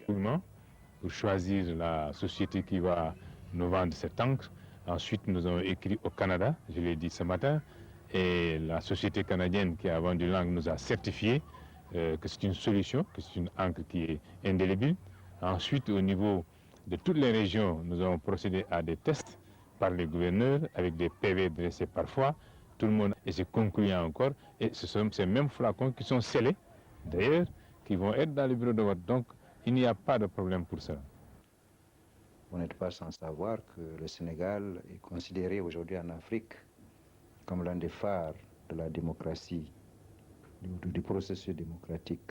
Pour choisir la société qui va nous vendre cette encre. Ensuite, nous avons écrit au Canada, je l'ai dit ce matin, et la société canadienne qui a vendu l'encre nous a certifié que c'est une solution, que c'est une encre qui est indélébile. Ensuite, au niveau de toutes les régions, nous avons procédé à des tests par les gouverneurs, avec des PV dressés parfois. Tout le monde, et c'est concluant encore, et ce sont ces mêmes flacons qui sont scellés, d'ailleurs, qui vont être dans le bureau de vote. Donc, il n'y a pas de problème pour ça. Vous n'êtes pas sans savoir que le Sénégal est considéré aujourd'hui en Afrique comme l'un des phares de la démocratie, du processus démocratique.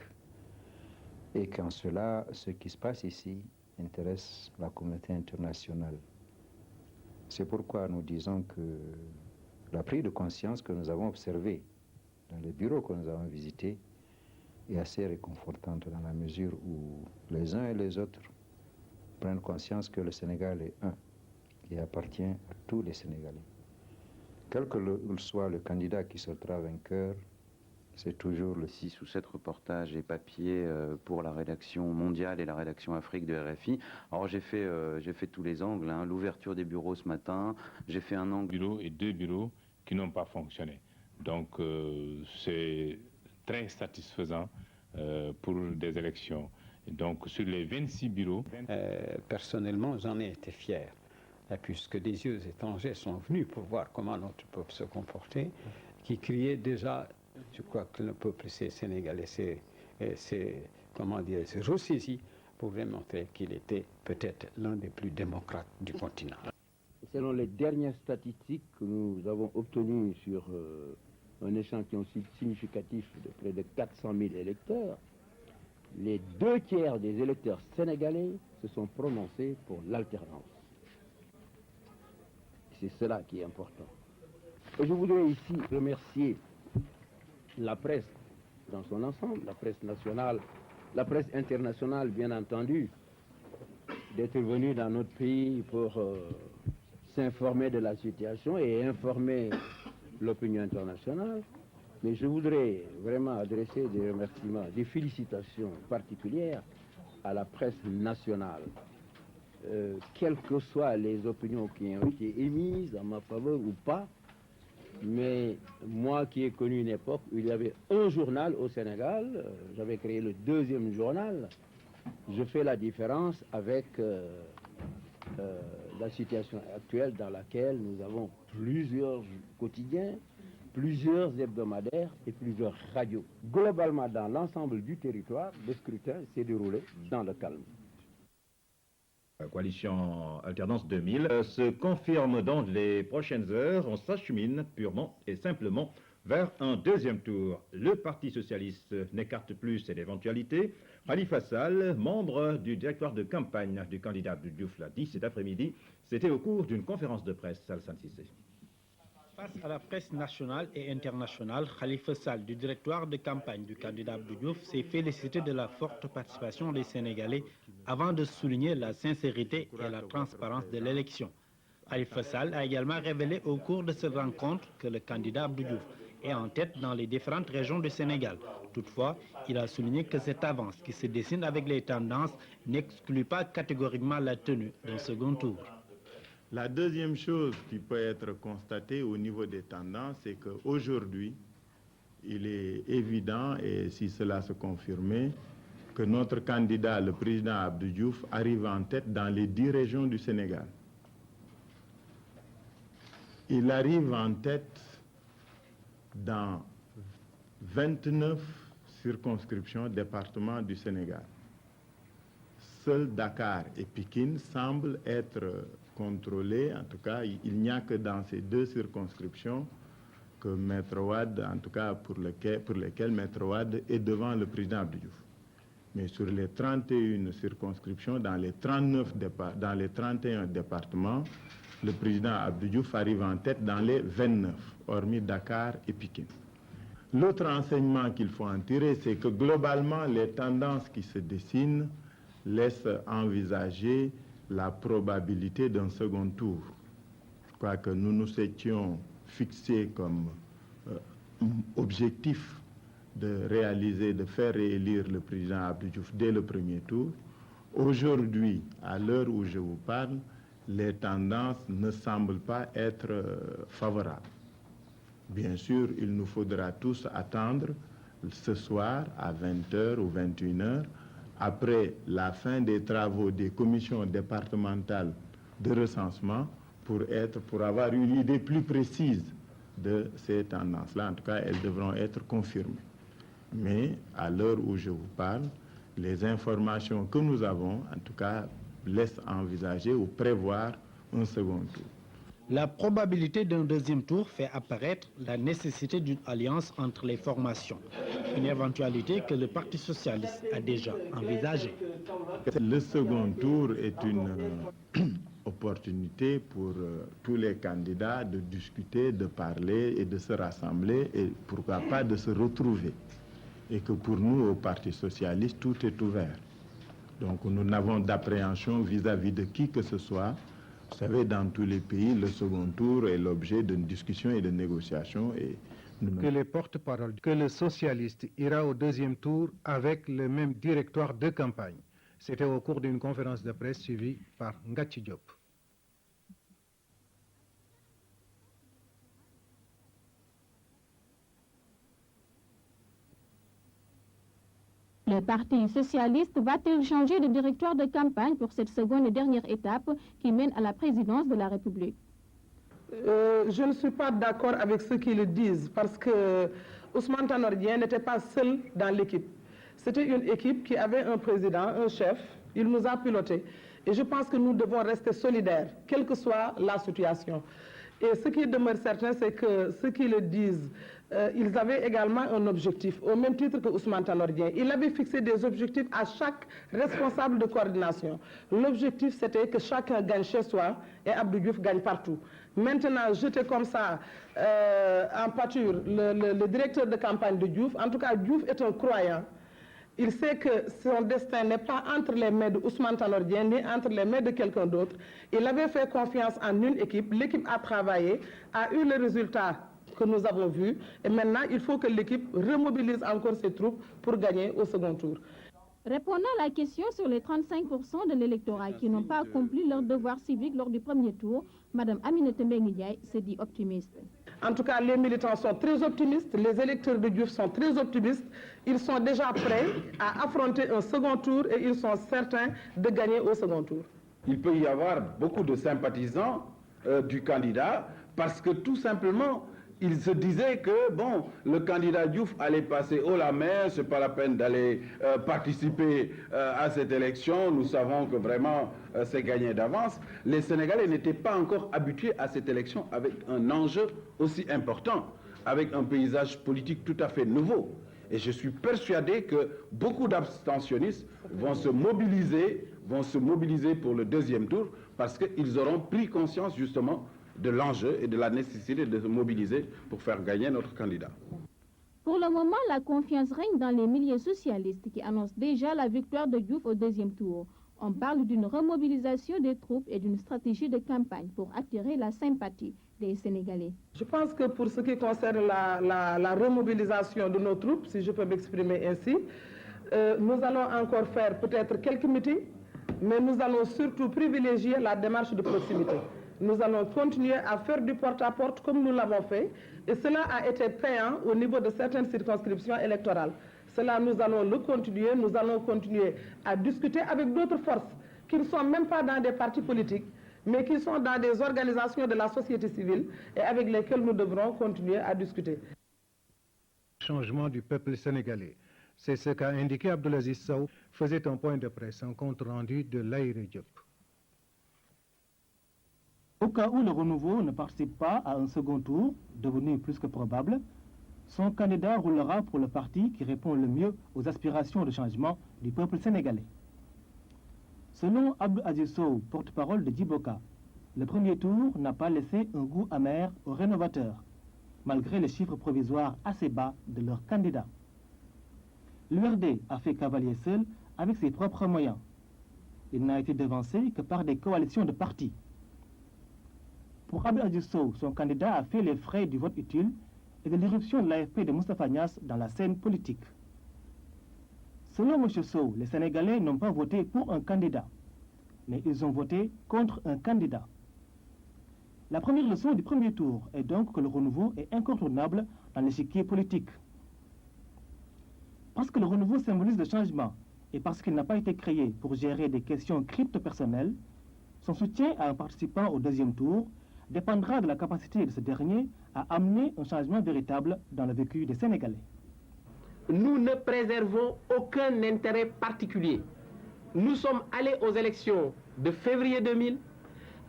Et qu'en cela, ce qui se passe ici intéresse la communauté internationale. C'est pourquoi nous disons que la prise de conscience que nous avons observée dans les bureaux que nous avons visités est assez réconfortante dans la mesure où les uns et les autres prennent conscience que le Sénégal est un et appartient à tous les Sénégalais. Quel que soit le candidat qui sortira vainqueur, c'est toujours le 6 ou 7 reportages et papiers pour la rédaction mondiale et la rédaction Afrique de RFI. Alors j'ai fait tous les angles, hein. L'ouverture des bureaux ce matin, j'ai fait un angle... Bureau et 2 bureaux qui n'ont pas fonctionné. Donc c'est très satisfaisant pour des élections. Et donc sur les 26 bureaux... personnellement, j'en ai été fier, puisque des yeux étrangers sont venus pour voir comment notre peuple se comportait, qui criait déjà... Je crois que le peuple sénégalais s'est ressaisi pour démontrer qu'il était peut-être l'un des plus démocrates du continent. Selon les dernières statistiques que nous avons obtenues sur un échantillon significatif de près de 400 000 électeurs, les 2/3 des électeurs sénégalais se sont prononcés pour l'alternance. C'est cela qui est important. Et je voudrais ici remercier la presse dans son ensemble, la presse nationale, la presse internationale bien entendu, d'être venue dans notre pays pour s'informer de la situation et informer l'opinion internationale. Mais je voudrais vraiment adresser des remerciements, des félicitations particulières à la presse nationale. Quelles que soient les opinions qui ont été émises en ma faveur ou pas, mais moi qui ai connu une époque où il y avait un journal au Sénégal, j'avais créé le 2e journal, je fais la différence avec la situation actuelle dans laquelle nous avons plusieurs quotidiens, plusieurs hebdomadaires et plusieurs radios. Globalement, dans l'ensemble du territoire, le scrutin s'est déroulé dans le calme. La coalition Alternance 2000 se confirme dans les prochaines heures. On s'achemine purement et simplement vers un deuxième tour. Le Parti socialiste n'écarte plus cette éventualité. Khalifa Sall, membre du directoire de campagne du candidat Abdou Diouf, l'a dit cet après-midi. C'était au cours d'une conférence de presse, Alassane Cissé. Face à la presse nationale et internationale, Khalifa Sall, du directoire de campagne du candidat Abdou Diouf, s'est félicité de la forte participation des Sénégalais avant de souligner la sincérité et la transparence de l'élection. Khalifa Sall a également révélé au cours de cette rencontre que le candidat Abdou Diouf est en tête dans les différentes régions du Sénégal. Toutefois, il a souligné que cette avance qui se dessine avec les tendances n'exclut pas catégoriquement la tenue d'un second tour. La deuxième chose qui peut être constatée au niveau des tendances, c'est qu'aujourd'hui, il est évident, et si cela se confirmait, que notre candidat, le président Abdou Diouf, arrive en tête dans les 10 régions du Sénégal. Il arrive en tête dans 29 circonscriptions, départements du Sénégal. Seuls Dakar et Pikine semblent être contrôlés. En tout cas, il n'y a que dans ces 2 circonscriptions que Maître Wade, en tout cas pour lesquelles Maître Wade est devant le président Abdou Diouf. Mais sur les 31 circonscriptions, dans les 31 départements, le président Abdou Diouf arrive en tête dans les 29, hormis Dakar et Pikine. L'autre enseignement qu'il faut en tirer, c'est que globalement, les tendances qui se dessinent laissent envisager la probabilité d'un second tour. Je crois que nous nous étions fixés comme objectif de faire réélire le président Abdou Diouf dès le premier tour. Aujourd'hui, à l'heure où je vous parle, les tendances ne semblent pas être favorables. Bien sûr, il nous faudra tous attendre ce soir à 20h ou 21h, après la fin des travaux des commissions départementales de recensement, pour avoir une idée plus précise de ces tendances-là. En tout cas, elles devront être confirmées. Mais à l'heure où je vous parle, les informations que nous avons, en tout cas, laissent envisager ou prévoir un second tour. La probabilité d'un deuxième tour fait apparaître la nécessité d'une alliance entre les formations, une éventualité que le Parti socialiste a déjà envisagée. Le second tour est une opportunité pour tous les candidats de discuter, de parler et de se rassembler et pourquoi pas de se retrouver. Et que pour nous, au Parti socialiste, tout est ouvert. Donc nous n'avons d'appréhension vis-à-vis de qui que ce soit. Vous savez, dans tous les pays, le second tour est l'objet d'une discussion et de négociations. Et que les porte-parole, que le socialiste ira au deuxième tour avec le même directoire de campagne. C'était au cours d'une conférence de presse suivie par Ngachi Diop. Le Parti socialiste va-t-il changer de directoire de campagne pour cette seconde et dernière étape qui mène à la présidence de la République? Je ne suis pas d'accord avec ceux qui le disent parce que Ousmane Tanor Dieng n'était pas seul dans l'équipe. C'était une équipe qui avait un président, un chef, il nous a pilotés. Et je pense que nous devons rester solidaires, quelle que soit la situation. Et ce qui demeure certain, c'est que ceux qui le disent, ils avaient également un objectif, au même titre que Ousmane Tanor Dieng. Il avait fixé des objectifs à chaque responsable de coordination. L'objectif, c'était que chacun gagne chez soi et Abdou Diouf gagne partout. Maintenant, jeter comme ça en pâture le directeur de campagne de Diouf, en tout cas, Diouf est un croyant. Il sait que son destin n'est pas entre les mains de Ousmane Tanor Dieng, ni entre les mains de quelqu'un d'autre. Il avait fait confiance en une équipe, l'équipe a travaillé, a eu le résultat que nous avons vu, et maintenant il faut que l'équipe remobilise encore ses troupes pour gagner au second tour. Répondant à la question sur les 35% de l'électorat qui n'ont pas accompli leur devoir civique lors du premier tour, Mme Aminata Mbengue Ndiaye se dit optimiste. En tout cas, les militants sont très optimistes, les électeurs de Diouf sont très optimistes. Ils sont déjà prêts à affronter un second tour et ils sont certains de gagner au second tour. Il peut y avoir beaucoup de sympathisants du candidat parce que tout simplement, il se disait que, bon, le candidat Diouf allait passer haut la main, ce n'est pas la peine d'aller participer à cette élection, nous savons que vraiment c'est gagné d'avance. Les Sénégalais n'étaient pas encore habitués à cette élection avec un enjeu aussi important, avec un paysage politique tout à fait nouveau. Et je suis persuadé que beaucoup d'abstentionnistes vont se mobiliser pour le deuxième tour parce qu'ils auront pris conscience justement de l'enjeu et de la nécessité de se mobiliser pour faire gagner notre candidat. Pour le moment, la confiance règne dans les milieux socialistes qui annoncent déjà la victoire de Diouf au deuxième tour. On parle d'une remobilisation des troupes et d'une stratégie de campagne pour attirer la sympathie des Sénégalais. Je pense que pour ce qui concerne la remobilisation de nos troupes, si je peux m'exprimer ainsi, nous allons encore faire peut-être quelques meetings, mais nous allons surtout privilégier la démarche de proximité. Nous allons continuer à faire du porte-à-porte comme nous l'avons fait, et cela a été payant au niveau de certaines circonscriptions électorales. Cela, nous allons le continuer, nous allons continuer à discuter avec d'autres forces qui ne sont même pas dans des partis politiques, mais qui sont dans des organisations de la société civile et avec lesquelles nous devrons continuer à discuter. Changement du peuple sénégalais. C'est ce qu'a indiqué Abdoulaziz Sow, faisait un point de presse, un compte rendu de l'Aïré Diop. Au cas où le renouveau ne participe pas à un second tour, devenu plus que probable, son candidat roulera pour le parti qui répond le mieux aux aspirations de changement du peuple sénégalais. Selon Abdou Aziz Sow, porte-parole de Djiboka, le premier tour n'a pas laissé un goût amer aux rénovateurs, malgré les chiffres provisoires assez bas de leurs candidats. L'URD a fait cavalier seul avec ses propres moyens. Il n'a été devancé que par des coalitions de partis. Pour Abdou Aziz Sow, son candidat a fait les frais du vote utile et de l'irruption de l'AFP de Moustapha Niasse dans la scène politique. Selon M. Sow, les Sénégalais n'ont pas voté pour un candidat, mais ils ont voté contre un candidat. La première leçon du premier tour est donc que le renouveau est incontournable dans l'échiquier politique. Parce que le renouveau symbolise le changement et parce qu'il n'a pas été créé pour gérer des questions crypto-personnelles, son soutien à un participant au deuxième tour dépendra de la capacité de ce dernier à amener un changement véritable dans le vécu des Sénégalais. Nous ne préservons aucun intérêt particulier. Nous sommes allés aux élections de février 2000,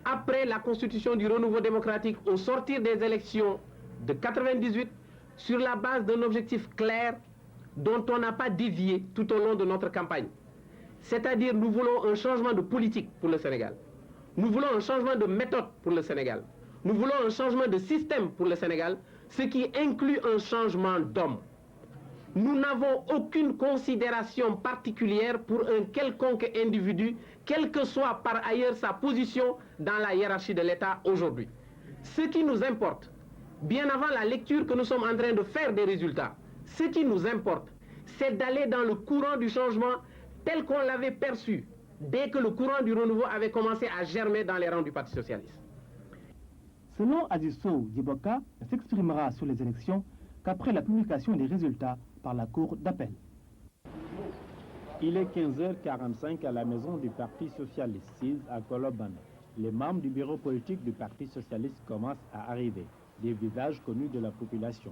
après la constitution du renouveau démocratique, au sortir des élections de 98, sur la base d'un objectif clair dont on n'a pas dévié tout au long de notre campagne. C'est-à-dire, nous voulons un changement de politique pour le Sénégal. Nous voulons un changement de méthode pour le Sénégal. Nous voulons un changement de système pour le Sénégal, ce qui inclut un changement d'homme. Nous n'avons aucune considération particulière pour un quelconque individu, quelle que soit par ailleurs sa position dans la hiérarchie de l'État aujourd'hui. Ce qui nous importe, bien avant la lecture que nous sommes en train de faire des résultats, ce qui nous importe, c'est d'aller dans le courant du changement tel qu'on l'avait perçu dès que le courant du renouveau avait commencé à germer dans les rangs du Parti socialiste. Selon Aziz Sow, Djiboka ne s'exprimera sur les élections qu'après la publication des résultats par la Cour d'appel. Il est 15h45 à la maison du Parti socialiste, 6 à Koloban. Les membres du bureau politique du Parti socialiste commencent à arriver, des visages connus de la population.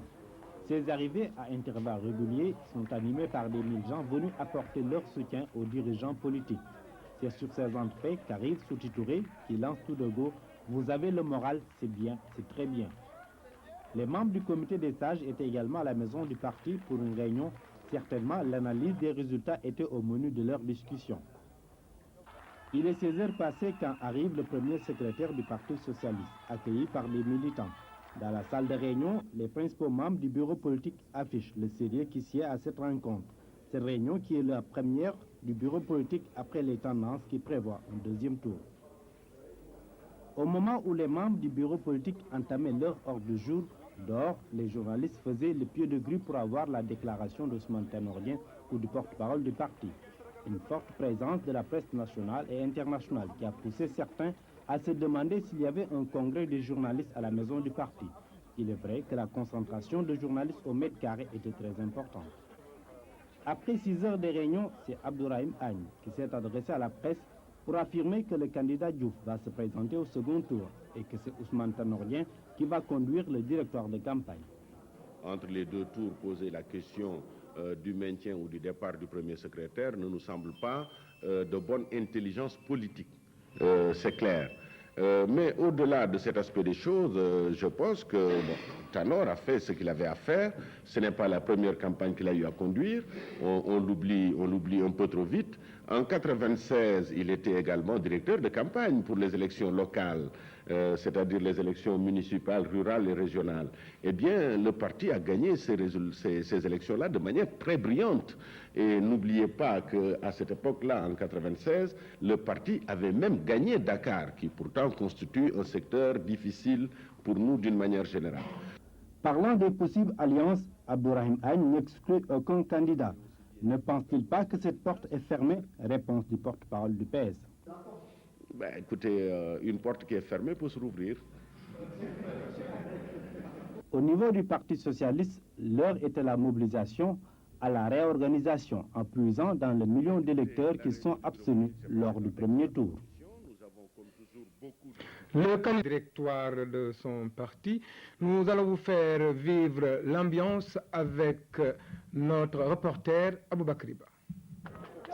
Ces arrivées à intervalles réguliers sont animées par des mille gens venus apporter leur soutien aux dirigeants politiques. C'est sur ces entrées qu'arrive Souti Touré qui lance tout de go « Vous avez le moral, c'est bien, c'est très bien ». Les membres du comité des sages étaient également à la maison du parti pour une réunion. Certainement, l'analyse des résultats était au menu de leur discussion. Il est 16h passées quand arrive le premier secrétaire du Parti socialiste, accueilli par des militants. Dans la salle de réunion, les principaux membres du bureau politique affichent le sérieux qui sied à cette rencontre. Cette réunion qui est la première du bureau politique après les tendances qui prévoient un deuxième tour. Au moment où les membres du bureau politique entamaient leur ordre du jour, dehors, les journalistes faisaient le pied de grue pour avoir la déclaration d'Ousmane Tanordien ou du porte-parole du parti. Une forte présence de la presse nationale et internationale qui a poussé certains à se demander s'il y avait un congrès des journalistes à la maison du parti. Il est vrai que la concentration de journalistes au mètre carré était très importante. Après 6 heures de réunion, c'est Abdourahim Agne qui s'est adressé à la presse pour affirmer que le candidat Diouf va se présenter au second tour et que c'est Ousmane Tanordien qui va conduire le directoire de campagne. Entre les deux tours, poser la question du maintien ou du départ du premier secrétaire ne nous semble pas de bonne intelligence politique. C'est clair. Mais au-delà de cet aspect des choses, je pense que Tanor a fait ce qu'il avait à faire. Ce n'est pas la première campagne qu'il a eu à conduire. On l'oublie un peu trop vite. En 1996, il était également directeur de campagne pour les élections locales, c'est-à-dire les élections municipales, rurales et régionales. Eh bien, le parti a gagné ces élections-là de manière très brillante. Et n'oubliez pas qu'à cette époque-là, en 1996, le parti avait même gagné Dakar, qui pourtant constitue un secteur difficile pour nous d'une manière générale. Parlant des possibles alliances, Abdourahim Agne n'exclut aucun candidat. Ne pense-t-il pas que cette porte est fermée? Réponse du porte-parole du PS. Ben, écoutez, une porte qui est fermée peut se rouvrir. Au niveau du Parti socialiste, l'heure était la mobilisation à la réorganisation, en puisant dans le million d'électeurs qui sont abstenus lors du premier tour. Le candidat directoire de son parti, nous allons vous faire vivre l'ambiance avec notre reporter Aboubakriba.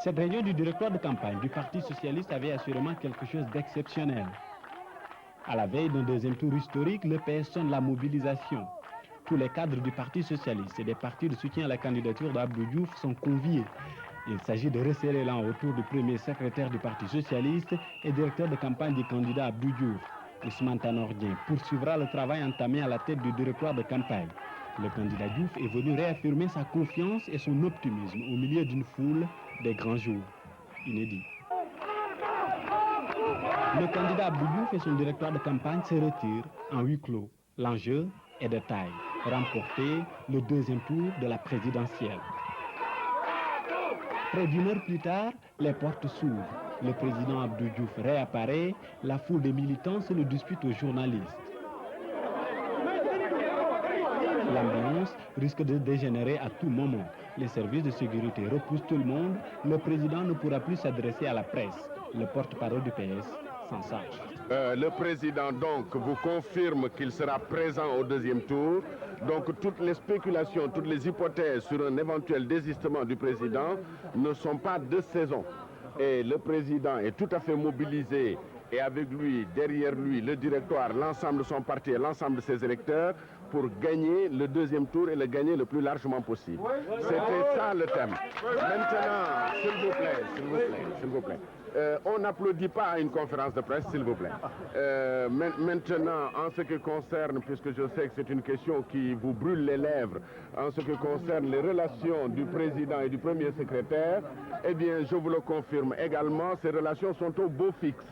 Cette réunion du directoire de campagne du Parti socialiste avait assurément quelque chose d'exceptionnel. À la veille d'un deuxième tour historique, le PS sonne la mobilisation. Tous les cadres du Parti socialiste et des partis de soutien à la candidature d'Abdou Diouf sont conviés. Il s'agit de resserrer l'élan autour du premier secrétaire du Parti socialiste et directeur de campagne du candidat Abdou Diouf. Ousmane Tanordien poursuivra le travail entamé à la tête du directoire de campagne. Le candidat Diouf est venu réaffirmer sa confiance et son optimisme au milieu d'une foule des grands jours inédits. Le candidat Abdou Diouf et son directoire de campagne se retirent en huis clos. L'enjeu est de taille, remporter le deuxième tour de la présidentielle. Près d'une heure plus tard, les portes s'ouvrent. Le président Abdou Diouf réapparaît. La foule des militants se le dispute aux journalistes. L'ambiance risque de dégénérer à tout moment. Les services de sécurité repoussent tout le monde. Le président ne pourra plus s'adresser à la presse. Le porte-parole du PS s'en sache. Le président donc vous confirme qu'il sera présent au deuxième tour. Donc toutes les spéculations, toutes les hypothèses sur un éventuel désistement du président ne sont pas de saison. Et le président est tout à fait mobilisé et avec lui, derrière lui, le directoire, l'ensemble de son parti et l'ensemble de ses électeurs pour gagner le deuxième tour et le gagner le plus largement possible. C'était ça le thème. Maintenant, s'il vous plaît. On n'applaudit pas à une conférence de presse, s'il vous plaît. Maintenant, en ce qui concerne, puisque je sais que c'est une question qui vous brûle les lèvres, en ce qui concerne les relations du président et du premier secrétaire, eh bien, je vous le confirme également, ces relations sont au beau fixe.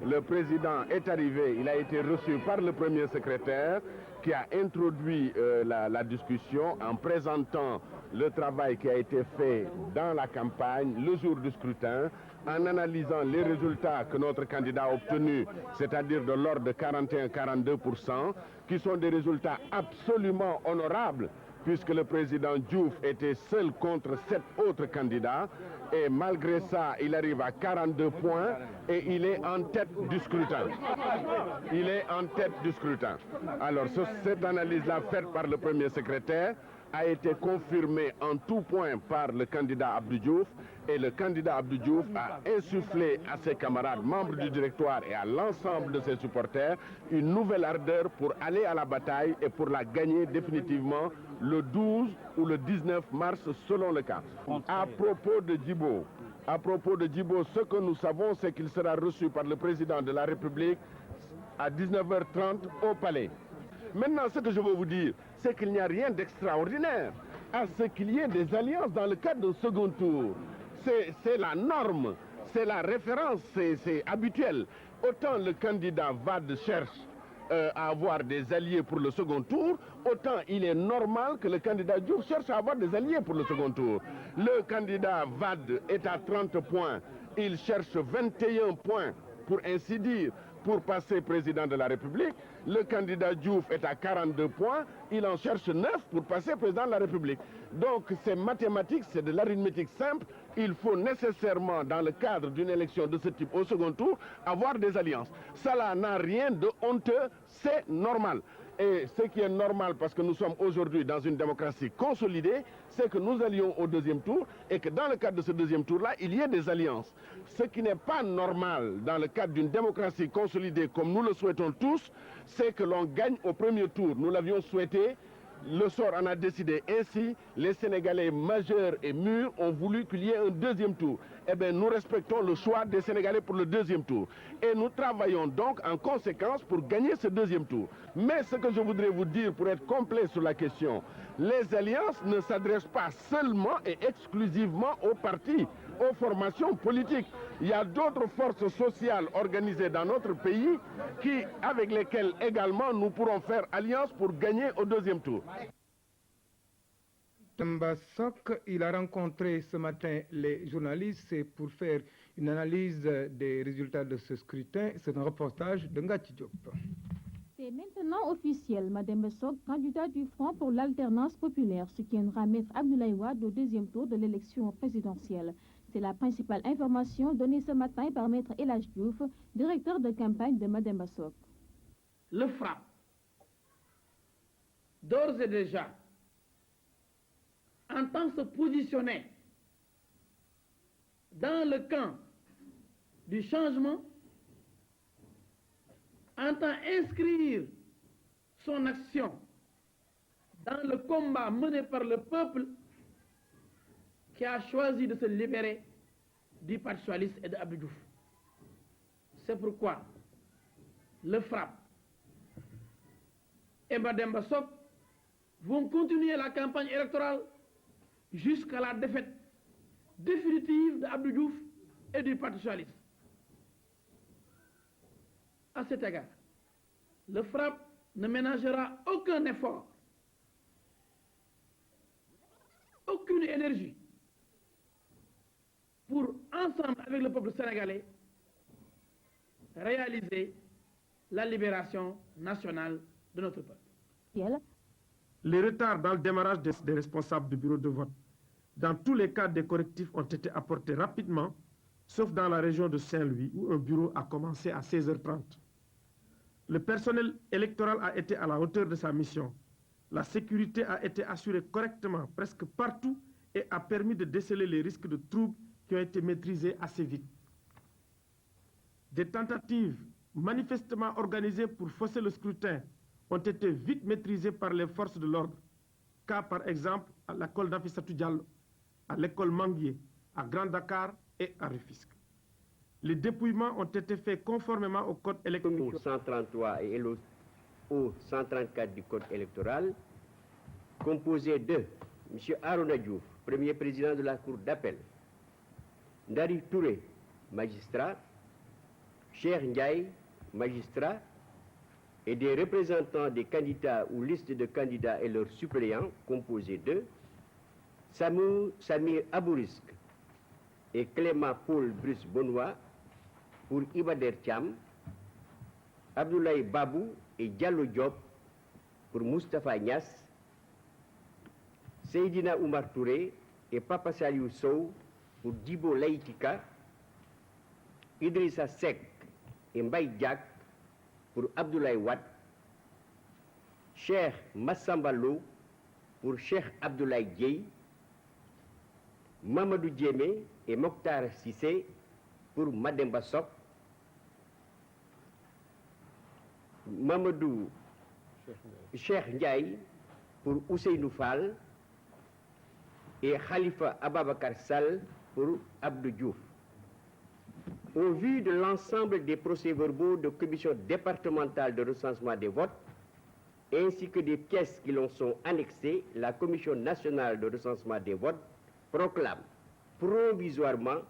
Le président est arrivé, il a été reçu par le premier secrétaire qui a introduit la discussion en présentant le travail qui a été fait dans la campagne le jour du scrutin, en analysant les résultats que notre candidat a obtenus, c'est-à-dire de l'ordre de 41-42%, qui sont des résultats absolument honorables, puisque le président Diouf était seul contre 7 autres candidats, et malgré ça, il arrive à 42 points, et il est en tête du scrutin. Il est en tête du scrutin. Alors, cette analyse-là faite par le premier secrétaire a été confirmée en tout point par le candidat Abdou Diouf, et le candidat Abdou Diouf a insufflé à ses camarades membres du directoire et à l'ensemble de ses supporters une nouvelle ardeur pour aller à la bataille et pour la gagner définitivement le 12 ou le 19 mars selon le cas. À propos de Djibo, ce que nous savons, c'est qu'il sera reçu par le président de la République à 19h30 au palais. Maintenant, ce que je veux vous dire, c'est qu'il n'y a rien d'extraordinaire à ce qu'il y ait des alliances dans le cadre d'un second tour. C'est la norme, c'est la référence, c'est habituel. Autant le candidat Wade cherche à avoir des alliés pour le second tour, autant il est normal que le candidat Diouf cherche à avoir des alliés pour le second tour. Le candidat Wade est à 30 points, il cherche 21 points, pour ainsi dire, pour passer président de la République. Le candidat Diouf est à 42 points, il en cherche 9 pour passer président de la République. Donc c'est mathématique, c'est de l'arithmétique simple. Il faut nécessairement, dans le cadre d'une élection de ce type au second tour, avoir des alliances. Cela n'a rien de honteux, c'est normal. Et ce qui est normal, parce que nous sommes aujourd'hui dans une démocratie consolidée, c'est que nous allions au deuxième tour et que dans le cadre de ce deuxième tour-là, il y ait des alliances. Ce qui n'est pas normal dans le cadre d'une démocratie consolidée comme nous le souhaitons tous, c'est que l'on gagne au premier tour. Nous l'avions souhaité, le sort en a décidé ainsi, les Sénégalais majeurs et mûrs ont voulu qu'il y ait un deuxième tour. Eh bien, nous respectons le choix des Sénégalais pour le deuxième tour. Et nous travaillons donc en conséquence pour gagner ce deuxième tour. Mais ce que je voudrais vous dire pour être complet sur la question, les alliances ne s'adressent pas seulement et exclusivement aux partis, aux formations politiques. Il y a d'autres forces sociales organisées dans notre pays avec lesquelles également nous pourrons faire alliance pour gagner au deuxième tour. Tambasok, il a rencontré ce matin les journalistes, c'est pour faire une analyse des résultats de ce scrutin. C'est un reportage de Ngati Diop. C'est maintenant officiel. Madame Bessok, candidat du Front pour l'alternance populaire, soutiendra Maître Abdoulaye Wade au deuxième tour de l'élection présidentielle. C'est la principale information donnée ce matin par Maître El Hadj Diouf, directeur de campagne de Madame Bessok. Le FRAPP, d'ores et déjà, entend se positionner dans le camp du changement, entend inscrire son action dans le combat mené par le peuple qui a choisi de se libérer du Parti socialiste et de Abdou Diouf. C'est pourquoi le FRAPP et Madame Bessok vont continuer la campagne électorale jusqu'à la défaite définitive d'Abdou Diouf et du Parti socialiste. À cet égard, le FRAPP ne ménagera aucun effort, aucune énergie pour, ensemble avec le peuple sénégalais, réaliser la libération nationale de notre peuple. Les retards dans le démarrage des responsables du bureau de vote, dans tous les cas, des correctifs ont été apportés rapidement, sauf dans la région de Saint-Louis, où un bureau a commencé à 16h30. Le personnel électoral a été à la hauteur de sa mission. La sécurité a été assurée correctement presque partout et a permis de déceler les risques de troubles qui ont été maîtrisés assez vite. Des tentatives manifestement organisées pour fausser le scrutin ont été vite maîtrisées par les forces de l'ordre, cas par exemple à l'école Nafissatou Diallo, à l'école Manguier, à Grand Dakar et à Rufisque. Les dépouillements ont été faits conformément au code électoral. Au 133 et au 134 du code électoral, composé de M. Arona Diouf, premier président de la Cour d'appel, Ndari Touré, magistrat, Cheikh Ndiaye, magistrat, et des représentants des candidats ou listes de candidats et leurs suppléants, composés de Samir Abourisk et Clément Paul Brice Benoît pour Ibader Thiam, Abdoulaye Babou et Diallo Diop pour Moustapha Niass, Seydina Oumar Touré et Papa Saliou Sow pour Dibo Laïtika, Idrissa Seck et Mbaye Diak pour Abdoulaye Wade, Cheikh Massamba Lo pour Cheikh Abdoulaye Dieye, Mamadou Diémé et Mokhtar Cissé pour Mademba Sok, Mamadou Cheikh Ndiaye pour Ousseynou Fall et Khalifa Ababakar Sall pour Abdou Diouf. Au vu de l'ensemble des procès-verbaux de commission départementale de recensement des votes, ainsi que des pièces qui l'en sont annexées, la commission nationale de recensement des votes proclame provisoirement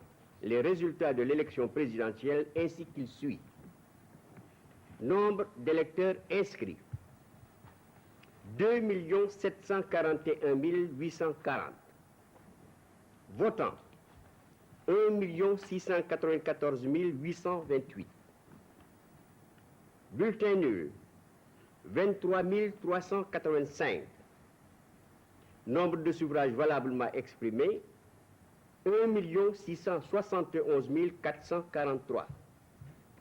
les résultats de l'élection présidentielle ainsi qu'il suit. Nombre d'électeurs inscrits, 2 741 840. Votants, 1 694 828. Bulletins nuls, 23 385. Nombre de suffrages valablement exprimés, 1 671 443.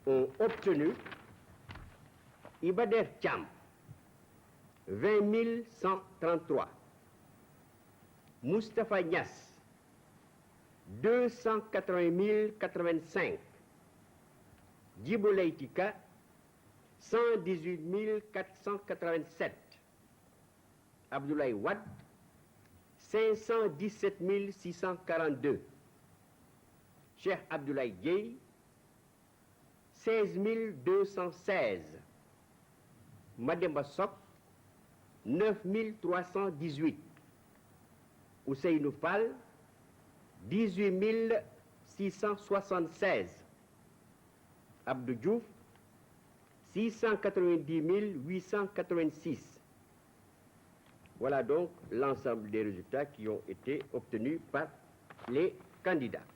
Ont obtenu Ibader Thiam, 20 133. Moustapha Niass, 280 085. Djibo Leïtika, 118 487. Abdoulaye Wade, 517 642. Cheikh Abdoulaye Dieye, 16 216. Mademba Sok, 9 318. Ousseynou Fall, 18 676. Abdou Diouf, 690 886. Voilà donc l'ensemble des résultats qui ont été obtenus par les candidats.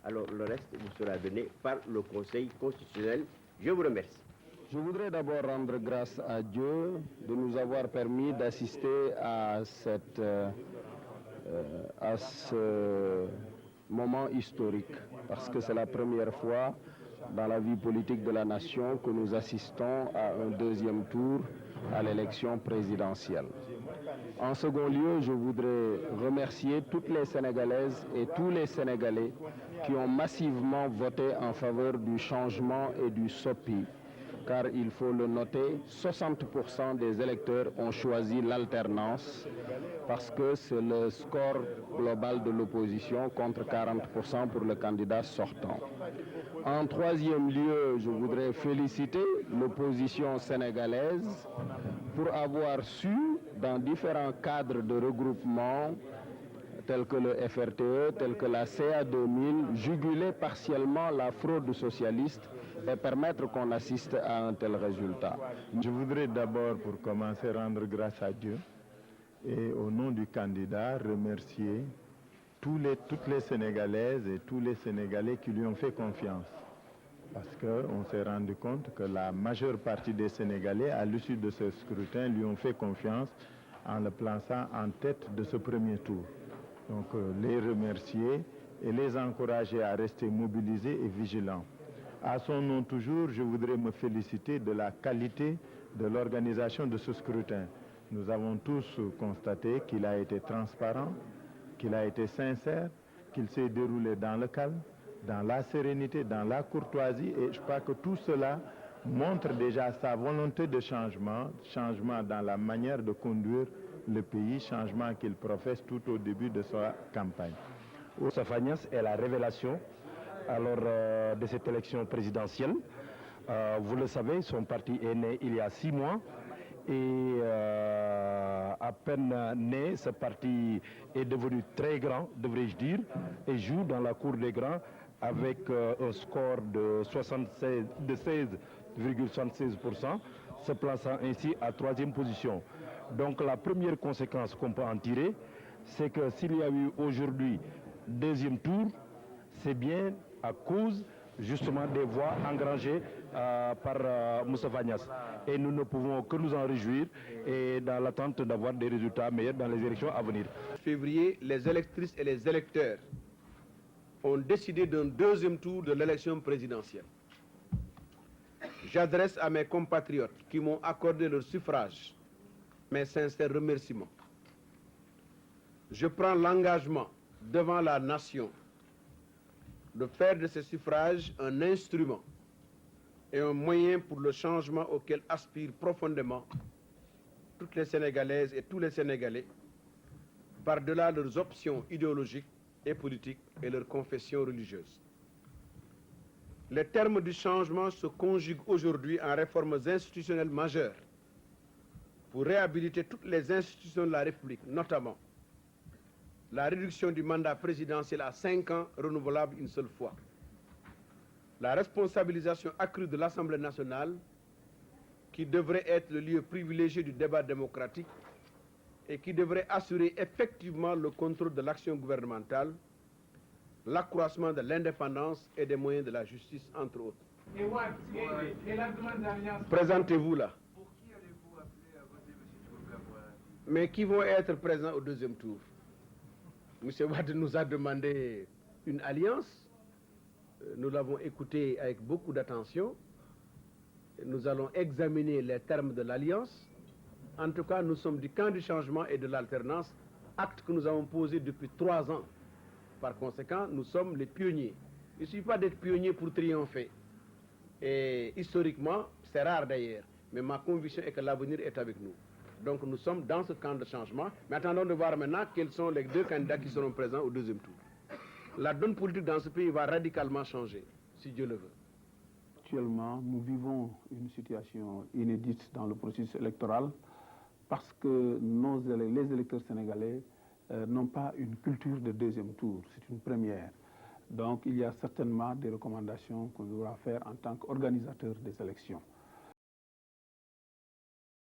Alors le reste vous sera donné par le Conseil constitutionnel. Je vous remercie. Je voudrais d'abord rendre grâce à Dieu de nous avoir permis d'assister à ce moment historique, parce que c'est la première fois dans la vie politique de la nation que nous assistons à un deuxième tour à l'élection présidentielle. En second lieu, je voudrais remercier toutes les Sénégalaises et tous les Sénégalais qui ont massivement voté en faveur du changement et du SOPI, car il faut le noter, 60% des électeurs ont choisi l'alternance parce que c'est le score global de l'opposition contre 40% pour le candidat sortant. En troisième lieu, je voudrais féliciter l'opposition sénégalaise pour avoir su, dans différents cadres de regroupement, tels que le FRTE, tels que la CA 2000, juguler partiellement la fraude socialiste et permettre qu'on assiste à un tel résultat. Je voudrais d'abord, pour commencer, rendre grâce à Dieu et au nom du candidat, remercier toutes les Sénégalaises et tous les Sénégalais qui lui ont fait confiance. Parce qu'on s'est rendu compte que la majeure partie des Sénégalais, à l'issue de ce scrutin, lui ont fait confiance en le plaçant en tête de ce premier tour. Donc les remercier et les encourager à rester mobilisés et vigilants. À son nom toujours, je voudrais me féliciter de la qualité de l'organisation de ce scrutin. Nous avons tous constaté qu'il a été transparent, qu'il a été sincère, qu'il s'est déroulé dans le calme, dans la sérénité, dans la courtoisie, et je crois que tout cela montre déjà sa volonté de changement, changement dans la manière de conduire le pays, changement qu'il professe tout au début de sa campagne. Moussa Fagnas est la révélation alors, de cette élection présidentielle. Vous le savez, son parti est né il y a 6 mois. Et à peine né, ce parti est devenu très grand, devrais-je dire, et joue dans la cour des grands avec un score de 16,76%, se plaçant ainsi à 3e position. Donc la première conséquence qu'on peut en tirer, c'est que s'il y a eu aujourd'hui 2e tour, c'est bien à cause justement des voix engrangées par Moussa Fagnas. Et nous ne pouvons que nous en réjouir et dans l'attente d'avoir des résultats meilleurs dans les élections à venir. En février, les électrices et les électeurs ont décidé d'un 2e tour de l'élection présidentielle. J'adresse à mes compatriotes qui m'ont accordé leur suffrage mes sincères remerciements. Je prends l'engagement devant la nation de faire de ce suffrage un instrument et un moyen pour le changement auquel aspirent profondément toutes les Sénégalaises et tous les Sénégalais, par-delà leurs options idéologiques et politiques et leurs confessions religieuses. Les termes du changement se conjuguent aujourd'hui en réformes institutionnelles majeures pour réhabiliter toutes les institutions de la République, notamment la réduction du mandat présidentiel à 5 ans renouvelable une seule fois, la responsabilisation accrue de l'Assemblée nationale qui devrait être le lieu privilégié du débat démocratique et qui devrait assurer effectivement le contrôle de l'action gouvernementale, l'accroissement de l'indépendance et des moyens de la justice, entre autres. Présentez-vous là. Mais qui vont être présents au 2e tour? M. Wade nous a demandé une alliance. Nous l'avons écouté avec beaucoup d'attention. Nous allons examiner les termes de l'alliance. En tout cas, nous sommes du camp du changement et de l'alternance, acte que nous avons posé depuis 3 ans. Par conséquent, nous sommes les pionniers. Il ne suffit pas d'être pionnier pour triompher. Et historiquement, c'est rare d'ailleurs. Mais ma conviction est que l'avenir est avec nous. Donc nous sommes dans ce camp de changement. Mais attendons de voir maintenant quels sont les 2 candidats qui seront présents au 2e tour. La donne politique dans ce pays va radicalement changer, si Dieu le veut. Actuellement, nous vivons une situation inédite dans le processus électoral parce que les électeurs sénégalais n'ont pas une culture de 2e tour. C'est une première. Donc il y a certainement des recommandations qu'on devra faire en tant qu'organisateur des élections.